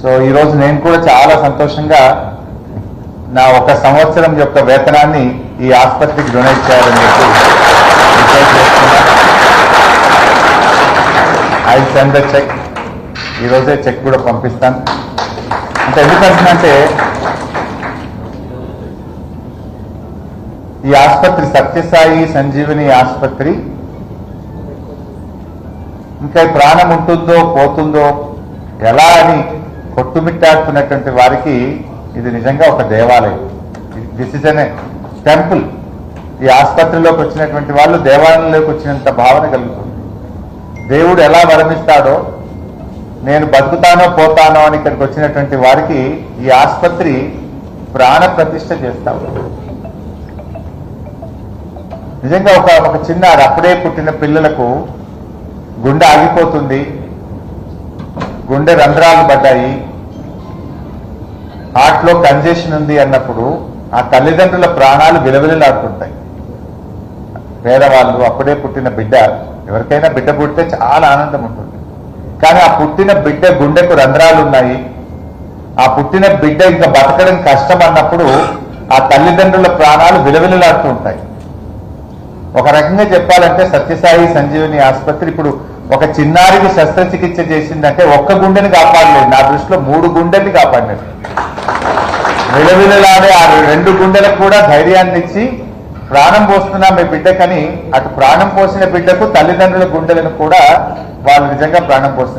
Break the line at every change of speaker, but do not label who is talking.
So ఈరోజు నేను కూడా చాలా సంతోషంగా నా 1 సంవత్సరం యొక్క వేతనాన్ని ఈ ఆసుపత్రికి డొనేట్ చేయాలని చెప్పి డిసైడ్ చేసుకున్నా. I send the cheque. ఈరోజే చెక్ కూడా పంపిస్తాను. అంటే ఎందుకంటే ఈ ఆసుపత్రి సత్యసాయి సంజీవని ఆసుపత్రి ఇంకా ప్రాణం ఉంటుందో పోతుందో ఎలా అని కొట్టుమిట్టాడుతున్నటువంటి వారికి ఇది నిజంగా ఒక దేవాలయం. This is an temple. ఈ ఆసుపత్రిలోకి వచ్చినటువంటి వాళ్ళు దేవాలయంలోకి వచ్చినంత భావన కలుగుతుంది. దేవుడు ఎలా వరమిస్తాడో, నేను బతుకుతానో పోతానో అని ఇక్కడికి వచ్చినటువంటి వారికి ఈ ఆసుపత్రి ప్రాణ ప్రతిష్ఠ చేస్తాడు. నిజంగా ఒక చిన్న అప్పుడే పుట్టిన పిల్లలకు గుండె ఆగిపోతుంది, గుండె రంధ్రాలు పడ్డాయి, హార్ట్లో కంజెషన్ ఉంది అన్నప్పుడు ఆ తల్లిదండ్రుల ప్రాణాలు విలవిలలాడుతుంటాయి. పేదవాళ్ళు, అప్పుడే పుట్టిన బిడ్డ, ఎవరికైనా బిడ్డ పుడితే చాలా ఆనందం ఉంటుంది. కానీ ఆ పుట్టిన బిడ్డ గుండెకు రంధ్రాలు ఉన్నాయి, ఆ పుట్టిన బిడ్డ ఇంకా బతకడం కష్టం అన్నప్పుడు ఆ తల్లిదండ్రుల ప్రాణాలు విలవిలలాడుతూ ఉంటాయి. ఒక రకంగా చెప్పాలంటే సత్యసాయి సంజీవని ఆసుపత్రి ఇప్పుడు ఒక చిన్నారికి శస్త్రచికిత్స చేసిందంటే ఒక్క గుండెని కాపాడలేదు, నా దృష్టిలో 3 గుండెల్ని కాపాడినట్టు. విలవిలలాడే ఆ 2 గుండెలకు కూడా ధైర్యాన్ని ఇచ్చి ప్రాణం పోస్తున్నా మీ బిడ్డకని అటు ప్రాణం పోసిన బిడ్డకు తల్లిదండ్రుల గుండెలను కూడా వాళ్ళు నిజంగా ప్రాణం పోస్తున్నారు.